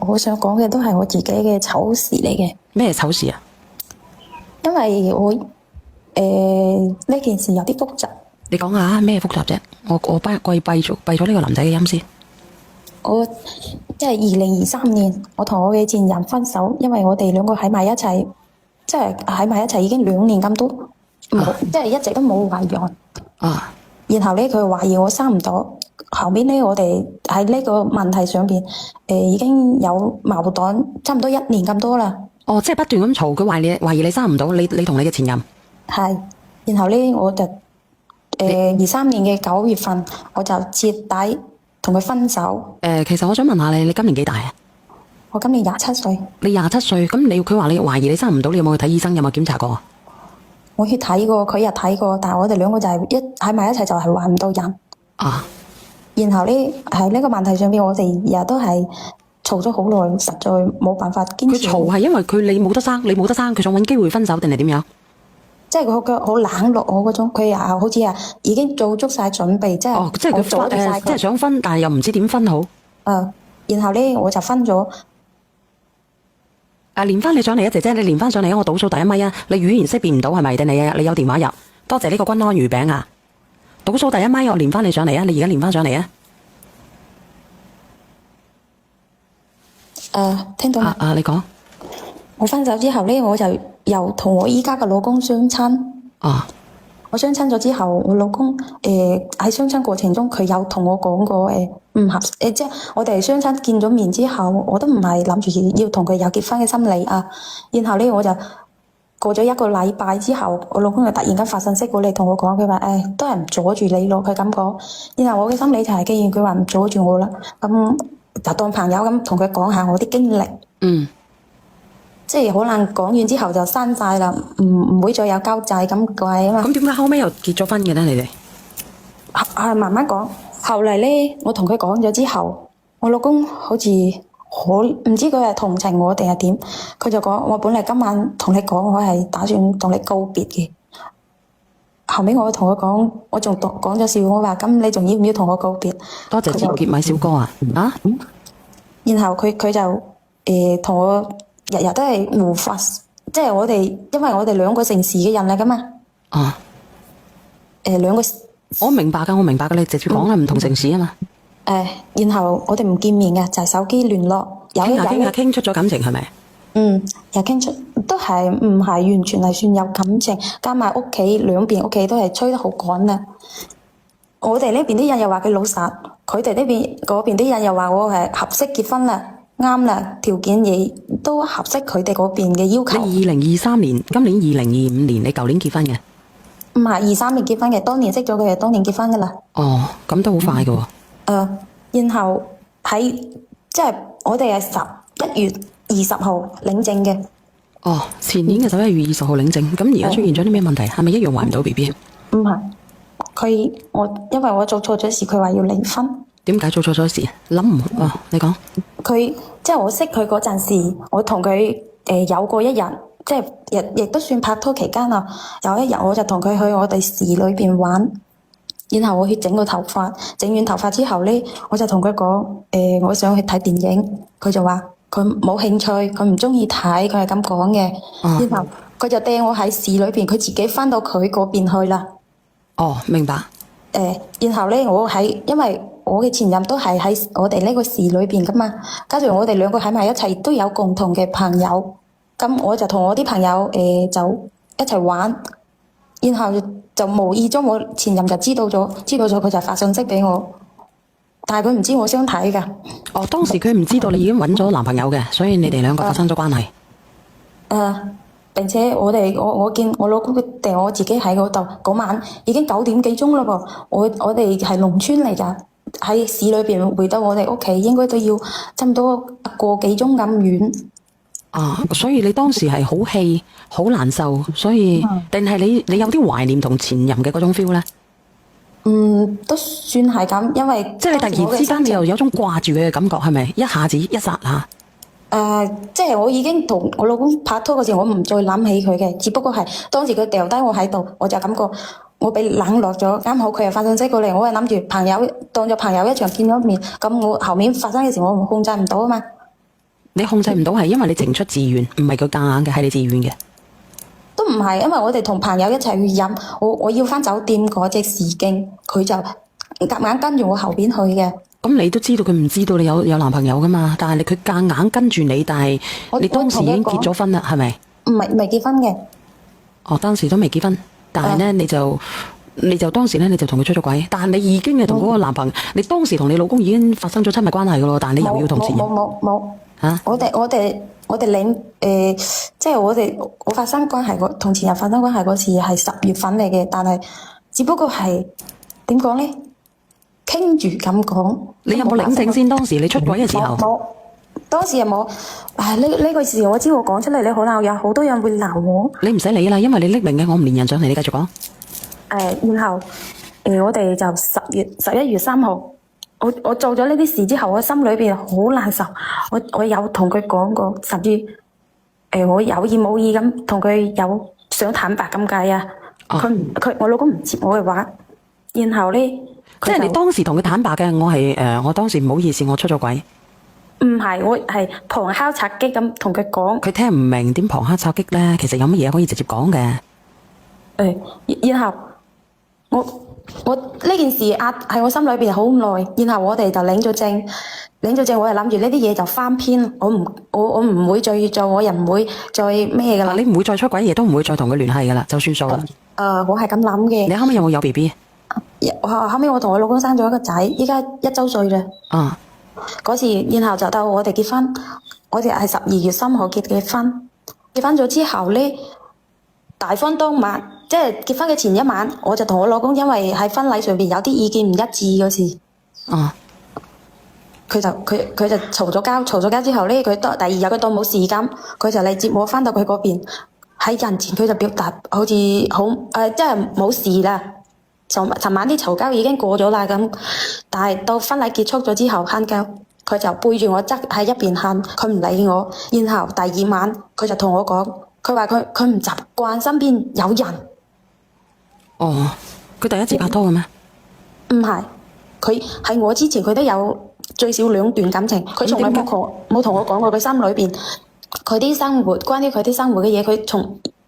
我想講嘅都係我自己嘅醜事嚟嘅。咩醜事啊？因為我呢件事有啲複雜。你講下咩複雜啫？我閉咗呢個男仔嘅音先。我即係2023年，我同我嘅前任分手，因為我哋兩個喺埋一齊，即係喺埋一齊已經2年咁多，即係一直都冇懷孕。啊！然後咧，佢懷疑我生唔到。後面咧，我哋喺呢個問題上邊，已經有矛盾，差唔多1年咁多啦。哦，即係不斷咁嘈，佢懷疑你生唔到，你同你嘅前任係。然後咧，我就23年嘅9月份，我就徹底同佢分手。其實我想問下你今年幾大啊？我今年27歲。你27歲，咁佢話你懷疑你生唔到，你有冇去睇醫生？有冇檢查過啊？我去睇過，佢又睇過，但係我哋兩個就係喺埋一齊就係懷唔到人。啊！然後咧，喺呢個問題上邊，我哋日日都係嘈咗好耐，實在冇辦法堅持。佢嘈係因為你冇得生，佢想揾機會分手定係點樣？即係佢好冷落我嗰種，佢又好似已經做足晒準備，即係即係佢即係想分，但係又唔知點分好。然後咧我就分咗。連翻你上嚟啊，姐姐，你連翻上嚟啊！我倒數第一咪啊！你語言識別唔到係咪？定你有電話入？多謝呢個君安魚餅啊！倒數第一咪，我連翻你上嚟啊！你而家連翻上嚟啊！聽到嗎？你講。我分手之後咧，我就又同我依家嘅老公相親。我相親咗之後，我老公喺相親過程中，佢有同我講過唔合即係我哋相親見咗面之後，我都唔係諗住要同佢有結婚嘅心理啊。然後咧，我就過咗1個禮拜之後，我老公就突然間發信息過嚟同我講，佢話都係唔阻住你咯，佢咁講。然後我嘅心理就係，既然佢話唔阻住我啦，咁就當朋友咁同佢講下我啲經歷。即係可能講完之後就刪晒啦，唔會再有交際咁怪啊嘛。咁點解後尾又結咗婚嘅咧？你哋慢慢講。後嚟咧，我同佢講咗之後，我老公好似唔知佢係同情我定係點，佢就講我本嚟今晚同你講，我係打算同你告別嘅。後尾我同佢講，我仲講咗笑，我話咁你仲要唔要同我告別？多謝接結米小哥啊！然後佢就同我日日都係互發，即係因為我哋2個城市嘅人嚟噶嘛。2個，我明白噶，你直接講啦，唔同城市啊嘛。然後我哋唔見面嘅，就係手機聯絡，傾出咗感情係咪？又傾出都係唔係完全係算有感情，加埋屋企兩邊屋企都係催得好趕啦。我哋呢邊啲人又話佢老實，佢哋嗰邊啲人又話我係合適結婚啦。啱啦，條件亦都合適佢哋嗰邊嘅要求。你2023年，今年2025年，你舊年結婚嘅？唔係23年結婚嘅，當年識咗佢係當年結婚噶啦。咁都好快噶。然後即係我哋係11月20號領證嘅。前年嘅11月20號領證，咁而家出現咗啲咩問題？係咪一樣懷唔到 BB？唔係，因為我做錯咗事，佢話要離婚。點解做錯咗事？你講。即係我識佢嗰陣時，我同佢有過一日，即係亦都算拍拖期間啊。有一日我就同佢去我哋市裏邊玩，然後我去整個頭髮，整完頭髮之後咧，我就同佢講我想去睇電影，佢就話佢冇興趣，佢唔中意睇，佢係咁講嘅。然後佢就掟我喺市裏邊，佢自己翻到佢嗰邊去啦。明白。然後咧，因為我嘅前任都係喺我哋呢個市裏邊噶嘛，加上我哋2個喺埋一齊都有共同嘅朋友，咁我就同我啲朋友就一齊玩，然後就無意中我前任就知道咗，佢就發信息俾我，但係佢唔知我相睇噶。當時佢唔知道你已經揾咗男朋友嘅，所以你哋2個發生咗關係。並且我見我老公掟我自己喺嗰度，嗰晚已經9點幾鐘啦噃，我哋係農村嚟噶，喺市裏邊回到我哋屋企應該都要差唔多1個幾鐘咁遠。所以你當時係好氣好難受，所以定係你有啲懷念同前任嘅嗰種 feel 咧？都算係咁，因為即係你突然之間你又有種掛住佢嘅感覺，係咪一下子一剎下？即係我已經同我老公拍拖嗰時，我唔再諗起佢嘅，只不過係當時佢掉低我喺度，我就感覺我俾冷落咗。啱好佢又發信息過嚟，我係諗住當咗朋友一場見咗面，咁我後面發生嘅事我控制唔到啊嘛。你控制唔到係因為你情出自願，唔係佢夾硬嘅，係你自願嘅。都唔係，因為我哋同朋友一齊去飲，我要翻酒店嗰隻時徑，佢就夾硬跟住我後邊去嘅。咁你都知道佢唔知道你有男朋友噶嘛？但係佢夾硬跟住你，但係你當時已經結咗婚啦，係咪？唔係未結婚嘅。哦，當時都未結婚，但係咧你就當時咧你就同佢出咗軌，但係你已經係同嗰個男朋友，你當時同你老公已經發生咗親密關係噶咯，但係你又要同前任。冇嚇！我哋領即係我發生關係同前任發生關係嗰次係10月份嚟嘅，但係只不過係點講咧？傾住咁講。你有冇領證先？當時你出軌嘅時候。冇，當時又冇。呢個事我知我講出嚟，你可能有好多人會鬧我。你唔使理啦，因為你匿名嘅，我唔連人上嚟，你繼續講。然後我哋就11月3號，我做咗呢啲事之後，我心裏邊好難受。我有同佢講過，甚至我有意冇意咁同佢有想坦白咁計啊。我老公唔接我嘅話，然後咧，即係你當時同佢坦白嘅，我當時唔好意思，我出咗軌。唔係，我係旁敲側擊咁同佢講。佢聽唔明點旁敲側擊咧？其實有乜嘢可以直接講嘅？然後我呢件事壓喺我心裏邊好耐，然後我哋就領咗證，我係諗住呢啲嘢就翻篇，我唔會再做，我又唔會再咩噶啦。你唔會再出軌，亦都唔會再同佢聯繫噶啦，就算數啦。我係咁諗嘅。你後尾有冇有 BB？後尾我同我老公生咗一個仔，依家1周歲啦。嗰時，然後就到我哋結婚，我哋係12月3號結嘅婚。結婚咗之後咧，大婚當晚，即係結婚嘅前一晚，我就同我老公因為喺婚禮上邊有啲意見唔一致嗰時，佢就嘈咗交之後咧，佢第二日佢當冇事咁，佢就嚟接我翻到佢嗰邊，喺人前佢就表達好似即係冇事啦。尋晚啲嘈交已經過咗啦咁，但係到婚禮結束咗之後喊交，佢就背住我側喺一邊喊，佢唔理我。然後第二晚佢就同我講，佢話佢唔習慣身邊有人。佢第一次拍拖嘅咩？唔係，佢喺我之前佢都有最少2段感情，佢從來冇同我講過佢心裏邊佢啲生活，關於佢啲生活嘅嘢，佢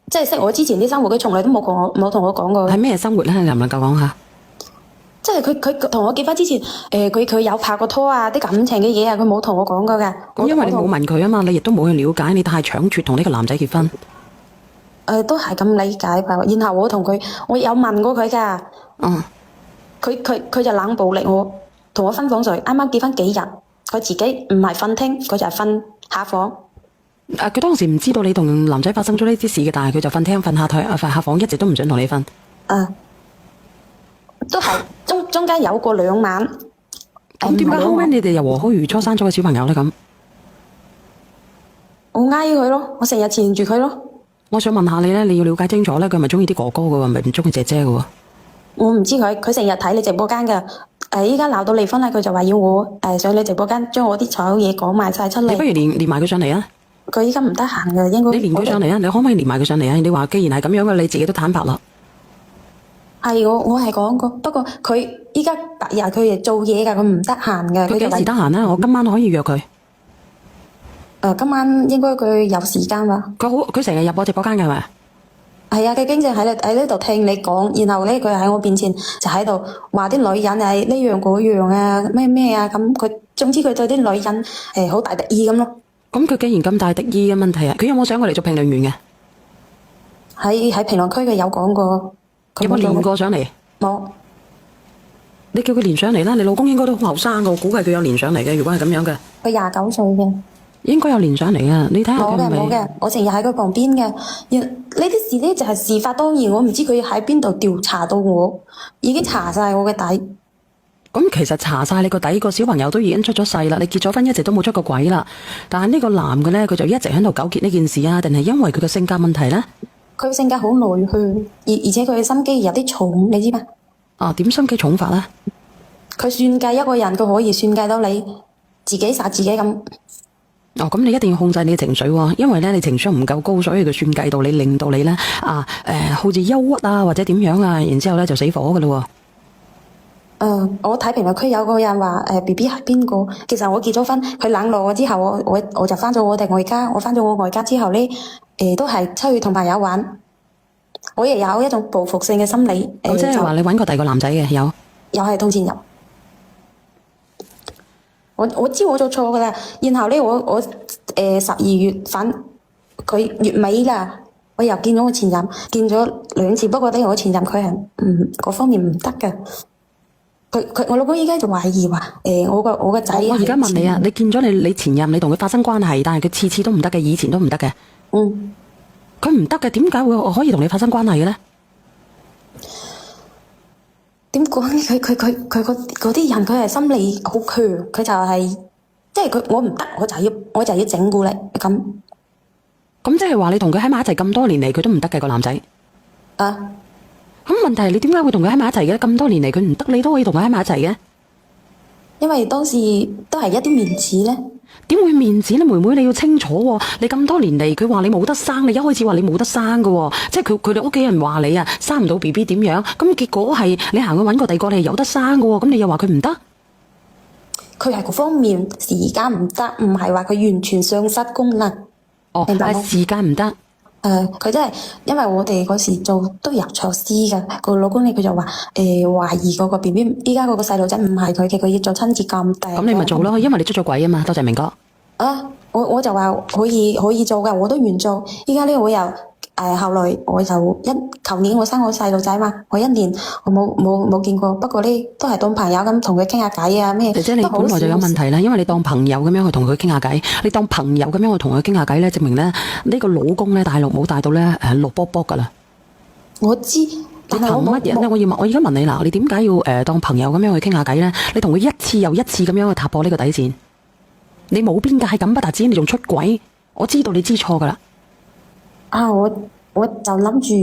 即係識我之前啲生活，佢從來都冇同我講過。係咩生活咧？你能唔能夠講下？即係佢同我結婚之前，佢有拍過拖啊，啲感情嘅嘢啊，佢冇同我講過㗎。咁因為你冇問佢啊嘛，你亦都冇去了解，你太搶住同呢個男仔結婚。都係咁理解吧。然後我有問過佢㗎。佢就冷暴力我，同我分房睡。啱啱結婚幾日，佢自己唔係瞓廳，佢就係瞓下房。佢當時唔知道你同男仔發生咗呢啲事嘅，但係佢就瞓廳瞓下房，一直都唔想同你瞓。都係中間有過2晚。咁點解後尾你哋又和好如初生咗個小朋友咧？咁我挨佢咯，我成日纏住佢咯。我想問下你咧，你要了解清楚咧，佢係咪中意啲哥哥嘅喎，唔係唔中意姐姐嘅喎？我唔知佢成日睇你直播間㗎。依家鬧到離婚啦，佢就話要我上你直播間將我啲所有嘢講埋晒出嚟。你不如連埋佢上嚟啊！佢依家唔得閒嘅，應該。你連佢上嚟啊！你可唔可以連埋佢上嚟啊？你話既然係咁樣嘅，你自己都坦白啦。係我係講過，不過佢依家白日佢哋做嘢㗎，佢唔得閒嘅。佢幾時得閒啊？我今晚可以約佢。今晚應該佢有時間啦。佢成日入我直播間嘅係咪？係啊，佢經常喺呢度聽你講，然後咧佢喺我面前就喺度話啲女人係呢樣嗰樣啊，咩啊咁。總之佢對啲女人好大敵意咁咯。咁佢既然咁大敵意嘅問題啊，佢有冇上過嚟做評論員嘅？喺評論區佢有講過。有冇連過上嚟？冇。你叫佢連上嚟啦，你老公應該都好後生嘅，我估計佢有連上嚟嘅。如果係咁樣嘅，佢29歲嘅。應該有連上嚟啊！你睇下佢係咪？冇嘅，我成日喺佢旁邊嘅。呢啲事咧就係事發當然，我唔知佢喺邊度調查到我，已經查晒我嘅底。咁其實查晒你個底，個小朋友都已經出咗世啦，你結咗婚一直都冇出過軌啦。但係呢個男嘅咧，佢就一直喺度糾結呢件事啊，定係因為佢嘅性格問題咧？佢性格好內向，而且佢嘅心機有啲重，你知嘛？點心機重法咧？佢算計一個人，佢可以算計到你自己殺自己咁。咁你一定要控制你嘅情緒喎，因為咧你情緒唔夠高，所以佢算計到你，令到你咧好似憂鬱啊或者點樣啊，然之後咧就死火噶啦。我睇評論區有個人話BB 係邊個？其實我結咗婚，佢冷落我之後，我就翻咗我哋外家。我翻咗我外家之後呢，都係出去同朋友玩。我亦有一種報復性嘅心理。即係話你揾過第二個男仔嘅有？又係同前任。我知我做錯噶啦，然後呢，我12月份佢月尾啦，我又見咗我前任，見咗2次，不過呢我前任佢係嗰方面唔得嘅。我老公依家就懷疑話我個仔。我而家問你啊，你見咗你前任，你同佢發生關係，但係佢次次都唔得嘅，以前都唔得嘅。佢唔得嘅，點解會可以同你發生關係嘅咧？點講呢？佢嗰啲人，佢係心理好強，佢就係即係我唔得，我就要整蠱你咁。咁即係話你同佢喺埋一齊咁多年嚟，佢都唔得嘅個男仔。咁問題係你點解會同佢喺埋一齊嘅？咁多年嚟佢唔得，你都可以同佢喺埋一齊嘅？因為當時都係一啲面子咧。點會面子咧？妹妹你要清楚喎，你咁多年嚟佢話你冇得生，你一開始話你冇得生嘅，即係佢哋屋企人話你啊生唔到 BB 點樣？咁結果係你行去揾個第二個，你係有得生嘅，咁你又話佢唔得？佢係嗰方面時間唔得，唔係話佢完全喪失功能。明白冇？時間唔得。佢真係因為我哋嗰時做都有錯失嘅，個老公咧佢就話懷疑嗰個 BB， 依家嗰個細路仔唔係佢嘅，佢要做親子鑑定。咁你咪做咯，因為你出咗軌啊嘛。多謝明哥。我就話可以做噶，我都願做。依家呢我又後來我就舊年我生我細路仔嘛，我1年我冇見過，不過呢都係當朋友咁同佢傾下偈啊咩。姐姐你本來就有問題啦，因為你當朋友咁樣去同佢傾下偈，你當朋友咁樣去同佢傾下偈咧，證明咧呢個老公咧大陸冇大到咧綠卜卜噶啦。我知。你憑乜嘢咧？我而家問你啦，你點解要當朋友咁樣去傾下偈咧？你同佢一次又一次咁樣去踏破呢個底線，你冇邊界咁不但止，你仲出軌，我知道你知錯噶啦。我就諗住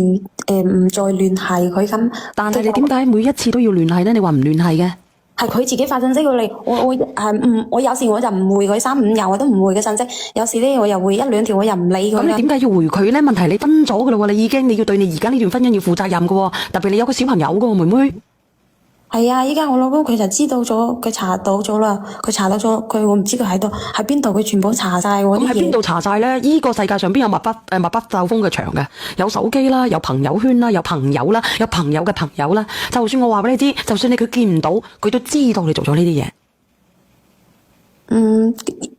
唔再聯繫佢咁。但係你點解每一次都要聯繫咧？你話唔聯繫嘅？係佢自己發信息過嚟，我有時我就唔回佢3、5日，我都唔回佢信息。有時咧我又回1、2條，我又唔理佢。咁你點解要回佢咧？問題你分咗噶啦，你已經你要對你而家呢段婚姻要負責任噶，特別你有個小朋友噶，妹妹。係啊，依家我老公佢就知道咗，佢查到咗啦，我唔知佢喺邊度，佢全部查晒我啲嘢。咁喺邊度查晒咧？呢個世界上邊有密不透風嘅牆嘅？有手機啦，有朋友圈啦，有朋友啦，有朋友嘅朋友啦。就算我話俾你知，就算佢見唔到，佢都知道你做咗呢啲嘢。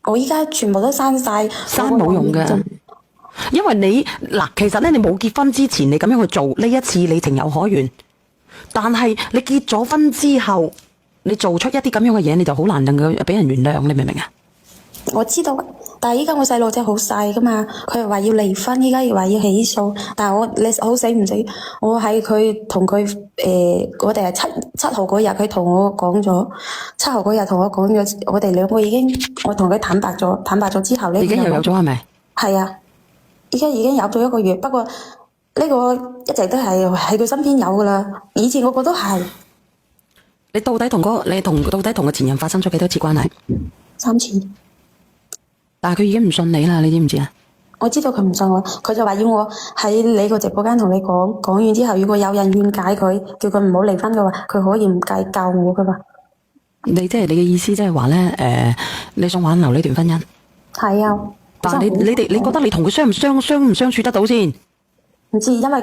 我依家全部都刪晒，刪冇用嘅。因為你嗱，其實咧你冇結婚之前，你咁樣去做呢一次，你情有可原。但係你結咗婚之後，你做出一啲咁樣嘅嘢，你就好難能夠俾人原諒，你明唔明啊？我知道，但係依家我細路仔好細噶嘛，佢又話要離婚，依家又話要起訴，但係你好死唔死，我喺佢同佢我哋係七號嗰日，佢同我講咗，7號嗰日同我講咗，我哋兩個已經，我同佢坦白咗之後咧，已經又有咗係咪？係啊，依家已經有咗1個月，不過。呢個一直都係喺佢身邊有噶啦，以前我覺得係。你到底同個前任發生咗幾多次關係？3次。但係佢已經唔信你啦，你知唔知啊？我知道佢唔信我，佢就話要我喺你個直播間同你講完之後，如果有人勸解佢，叫佢唔好離婚嘅話，佢可以唔計教我噶嘛。你嘅意思即係話咧，你想挽留呢段婚姻？係啊。但係你覺得你同佢相唔相處得到先？唔知，因為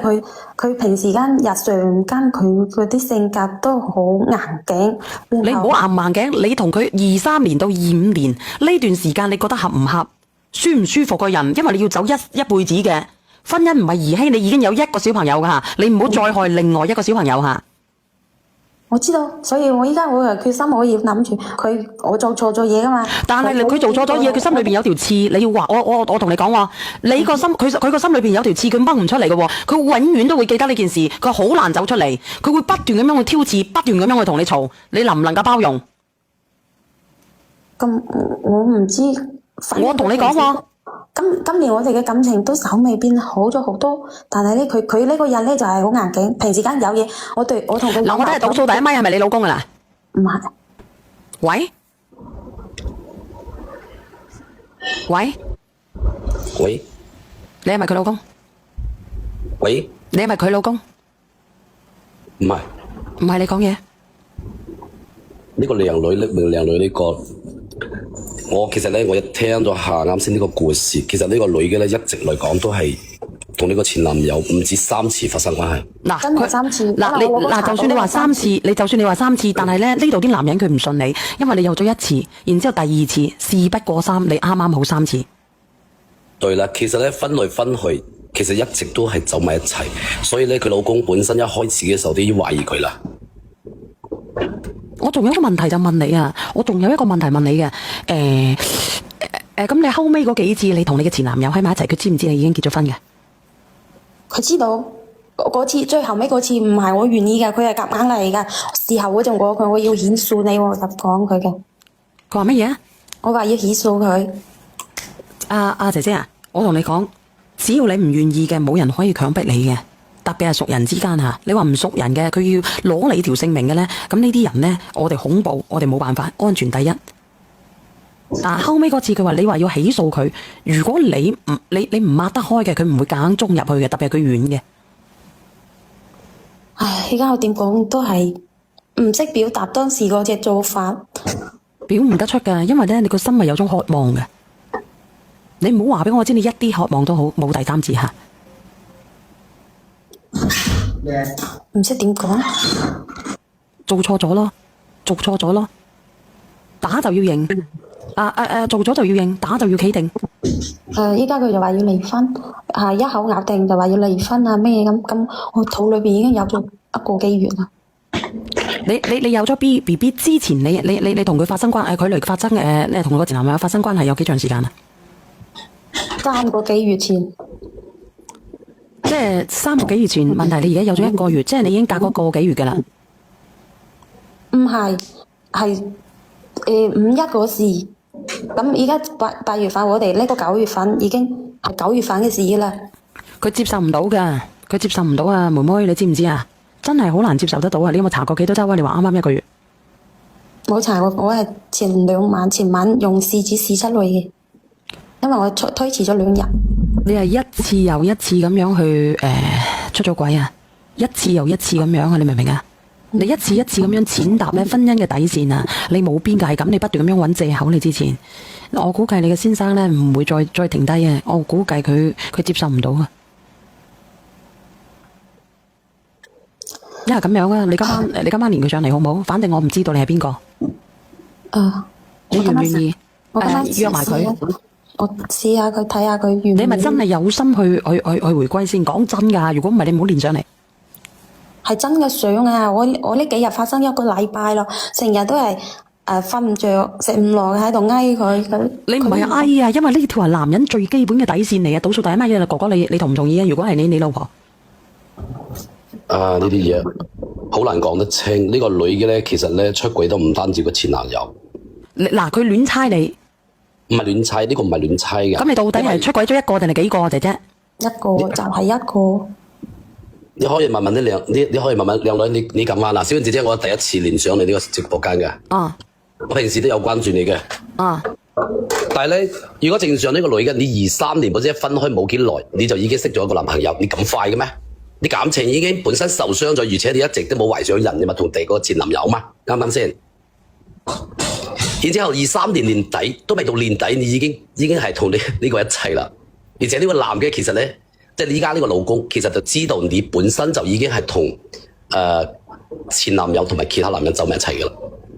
佢平時間日常間佢嗰啲性格都好硬頸。你唔好硬頸，你同佢23年到25年呢段時間，你覺得合唔合？舒唔舒服個人？因為你要走一輩子嘅婚姻，唔係兒戲，你已經有1個小朋友噶，你唔好再害另外1個小朋友吓。我知道，所以我依家我又決心，我要諗住我做錯咗嘢噶嘛。但係佢做錯咗嘢，佢心裏邊有條刺，你要話我同你講話，你個心佢個心裏邊有條刺，佢掹唔出嚟嘅，佢永遠都會記得呢件事，佢好難走出嚟，佢會不斷咁樣去挑刺，不斷咁樣去同你嘈，你能唔能夠包容？咁我唔知，我同你講喎。今年我哋嘅感情都稍微變好咗好多，但係咧佢呢個人咧就係好硬頸，平時間有嘢，我同佢嗱，我都係倒數第一咪，係咪你老公噶啦？唔係。喂？你係咪佢老公？喂？你係咪佢老公？唔係。唔係，你講嘢。呢個靚女，匿名靚女呢個，我其實咧我一聽咗下啱先呢個故事，其實呢個女嘅咧一直嚟講都係同呢個前男友唔止3次發生關係。嗱，真係3次。嗱，就算你話3次，但係咧呢度啲男人佢唔信你，因為你有咗1次，然之後第2次事不過3，你啱啱好3次。對啦，其實咧分來分去，其實一直都係走埋一齊，所以咧佢老公本身一開始嘅時候都已經懷疑佢啦。我仲有一個問題就問你啊，咁你後尾嗰幾次你同你嘅前男友喺埋一齊，佢知唔知你已經結咗婚嘅？佢知道嗰次最後尾嗰次唔係我願意嘅，佢係夾硬嚟㗎。事後我仲講佢，我要起訴你，我就講佢嘅。佢話乜嘢？我話要起訴佢。姐姐啊，我同你講，只要你唔願意嘅，冇人可以強迫你嘅。特別係熟人之間嚇，你話唔熟人嘅，佢要攞你條性命嘅咧，咁呢啲人咧，我哋恐怖，我哋冇辦法，安全第一。後尾嗰次佢話你話要起訴佢，如果你唔擘得開嘅，佢唔會夾硬衝入去嘅，特別係佢遠嘅。唉，而家我點講都係唔識表達當時嗰隻做法，表唔得出㗎，因為咧你個心係有種渴望嘅。你唔好話俾我知，你一啲渴望都好，冇第3次嚇。唔識點講，做錯咗咯，打就要認，做咗就要認，打就要企定。依家佢就話要離婚，一口咬定就話要離婚啊咩咁，我肚裏邊已經有咗1個幾月啦。你有咗 BB 之前，你同佢發生關係，佢嚟發生你同個前男友發生關係有幾長時間啊？3個幾月前。即係3個幾月前，問題你而家有咗1個月，即係你已經隔嗰個幾月㗎啦。唔係，係5月嗰時，咁而家8月份，我哋呢個9月份已經係9月份嘅事啦。佢接受唔到㗎，佢接受唔到啊，妹妹你知唔知啊？真係好難接受得到啊！你有冇查過幾多周啊？你話啱啱1個月。冇查過，我係前晚用試紙試出嚟嘅，因為我推遲咗2日。你係一次又一次咁樣去出咗軌啊！一次又一次咁樣啊！你明唔明啊？你一次一次咁樣踐踏咧婚姻嘅底線啊！你冇邊界感，你不斷咁樣揾藉口。你之前，我估計你嘅先生咧唔會再停低嘅。我估計佢接受唔到啊！因為咁樣啊，你今晚連佢上嚟好唔好？反正我唔知道你係邊個。你願唔願意？約埋佢。我試下佢睇下佢願唔願意。你咪真係有心去回歸先，講真㗎。如果唔係，你唔好連上嚟。係真嘅想啊！我呢幾日發生1個禮拜咯，成日都係瞓唔着、食唔落喺度嗌佢。你唔係嗌啊，因為呢條係男人最基本嘅底線嚟啊！倒數第一乜嘢啦，哥哥你同唔同意啊？如果係你老婆。呢啲嘢好難講得清。呢個女嘅咧，其實咧出軌都唔單止個前男友。嗱，佢亂猜你。唔係亂猜，呢個唔係亂猜嘅。咁你到底係出軌咗1個定係幾個姐姐？1個就係1個。你可以問問你可以問問靚女，你咁話嗱，小燕姐姐，我第一次連上你呢個直播間嘅。我平時都有關注你嘅。但係咧，如果正常呢個女嘅，你2、3年或者分開冇幾耐，你就已經識咗一個男朋友，你咁快嘅咩？你感情已經本身受傷咗，而且你一直都冇懷上人，你咪同第二個前男友嘛？啱唔啱先？然之後23年年底都未到年底，你已經係同你呢個一齊啦。而且呢個男嘅其實咧，即係你依家呢個老公，其實就知道你本身就已經係同前男友同埋其他男人走埋一齊嘅啦。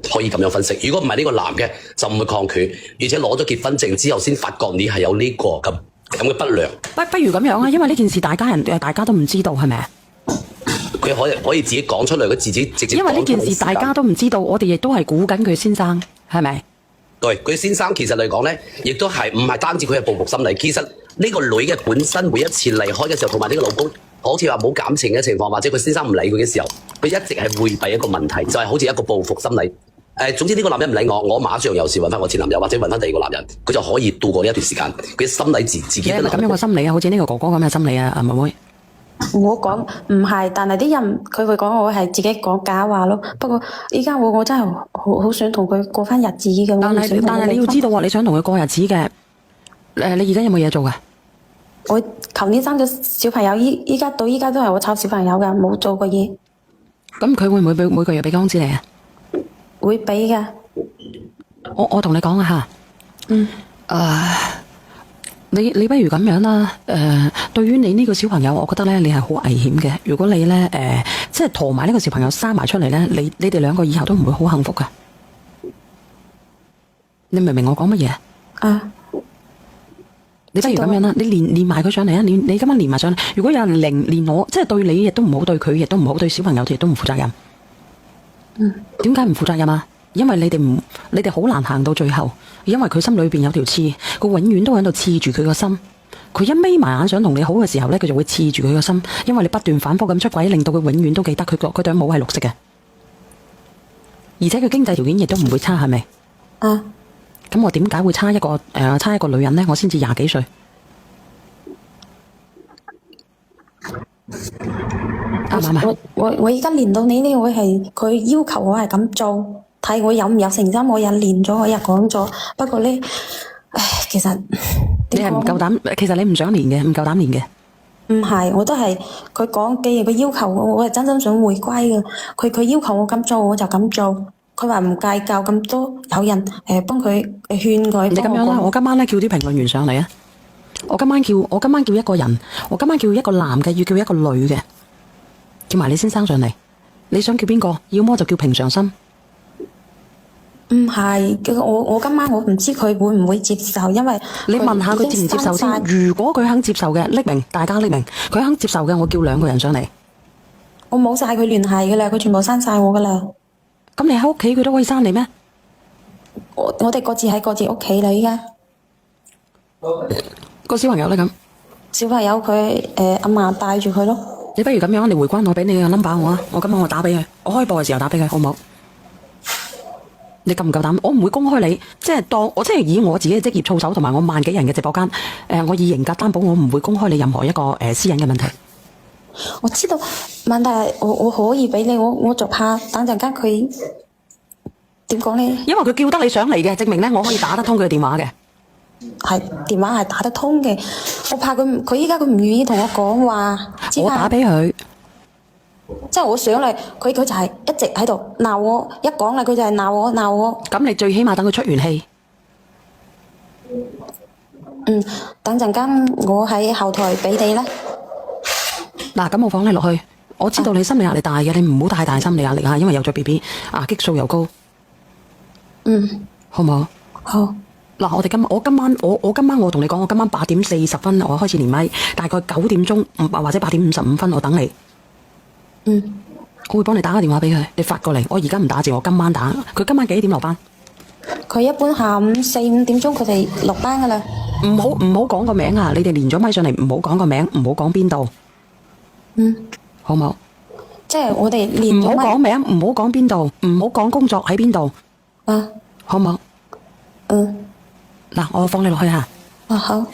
可以咁樣分析。如果唔係呢個男嘅，就唔會抗拒，而且攞咗結婚證之後先發覺你係有呢個咁嘅不良。不如咁樣啊，因為呢件事大家都唔知道，係咪啊？佢可以自己講出嚟，佢自己直接講。因為呢件事大家都唔知道，我哋亦都係估緊佢先生，係咪？對，佢先生其實嚟講咧，亦都係唔係單止佢係報復心理，其實呢個女嘅本身每一次離開嘅時候，同埋呢個老公好似話冇感情嘅情況，或者佢先生唔理佢嘅時候，佢一直係迴避一個問題，就係好似一個報復心理。總之呢個男人唔理我馬上有事揾翻我前男友，或者揾翻第二個男人，佢就可以度過呢一段時間。佢心理自己都係咁樣嘅心理啊，好似呢個哥哥咁嘅心理啊，妹妹。我講唔係，但係啲人佢會講我係自己講假話咯。不過依家我真係好想同佢過翻日子嘅。但係你要知道喎，你想同佢過日子嘅，你而家有冇嘢做嘅？我求年生咗小朋友，依家到依家都係我湊小朋友噶，冇做過嘢。咁佢會唔會每個月俾工資你啊？會俾㗎。我同你講啊吓，你不如咁樣啦，對於你呢個小朋友，我覺得咧你係好危險嘅。如果你咧即係陀埋呢個小朋友生埋出嚟咧，你哋兩個以後都唔會好幸福噶。你明唔明我講乜嘢？啊！你不如咁樣啦，你連埋佢上嚟啊！你今晚連埋上嚟。如果有人連我，即係對你亦都唔好，對佢亦都唔好，對小朋友亦都唔負責任。點解唔負責任啊？因為你哋好難行到最後，因為佢心裏邊有條刺，佢永遠都喺度刺住佢個心。佢一眯埋眼想同你好嘅時候咧，佢就會刺住佢個心，因為你不斷反覆咁出軌，令到佢永遠都記得佢對帽係綠色嘅，而且佢經濟條件亦都唔會差，係咪？啊！咁我點解會差一個女人呢？我先至20幾歲，啱唔啱啊？我而家練到你呢位係佢要求我係咁做，睇我有唔有誠心，我又練咗，我又講咗。不過呢，其實你係唔夠膽，其實你唔想練嘅，唔夠膽練嘅。唔係，我都係佢講，既然佢要求我係真心想回歸嘅。佢要求我咁做，我就咁做。佢話唔計較咁多，有人幫佢勸佢。你咁樣啦，我今晚咧叫啲評論員上嚟啊！我今晚叫一個人，我今晚叫一個男嘅，要叫一個女嘅，叫埋你先生上嚟。你想叫邊個？要麼就叫平常心。唔係，我今晚我唔知佢會唔會接受，因為你問下佢接唔接受先。如果佢肯接受嘅，匿名，大家匿名。佢肯接受嘅，我叫2個人上嚟。我冇晒佢聯繫噶啦，佢全部刪晒我噶啦。咁你喺屋企佢都可以刪你咩？我哋各自喺各自屋企啦，依家個小朋友咧咁，小朋友佢阿嫲帶住佢咯。你不如咁樣，你回關我俾你個 number 我啊，我今晚我打俾佢，我開播嘅時候打俾佢，好唔好？你夠唔夠膽？我唔會公開你，即係以我自己嘅職業操守同埋我1萬幾人嘅直播間，我以型格擔保，我唔會公開你任何一個私隱嘅問題。我知道問題係我可以俾你，我就怕等陣間佢點講呢？因為佢叫得你上嚟嘅，證明咧我可以打得通佢嘅電話嘅。係電話係打得通嘅，我怕佢依家佢唔願意同我講話。我打俾佢，即係我上嚟，佢就係一直喺度鬧我，一講啦佢就係鬧我。咁你最起碼等佢出完氣。等陣間我喺後台俾你啦。嗱，咁我放你落去。我知道你心理壓力大嘅，你唔好太大心理壓力啊，因為有咗 BB，激素又高。好唔好？好。嗱，我今晚我同你講，我今晚8點40分我開始連麥，大概9點鐘或者8點55分我等你。我會幫你打個電話俾佢，你發過嚟。我而家唔打字，我今晚打。佢今晚幾點落班？佢一般下午4、5點鐘佢哋落班噶啦。唔好講個名啊！你哋連咗麥上嚟，唔好講個名，唔好講邊度。好唔好？即係我哋連咗麥。唔好講名，唔好講邊度，唔好講工作喺邊度。好唔好？嗱，我放你落去吓。好。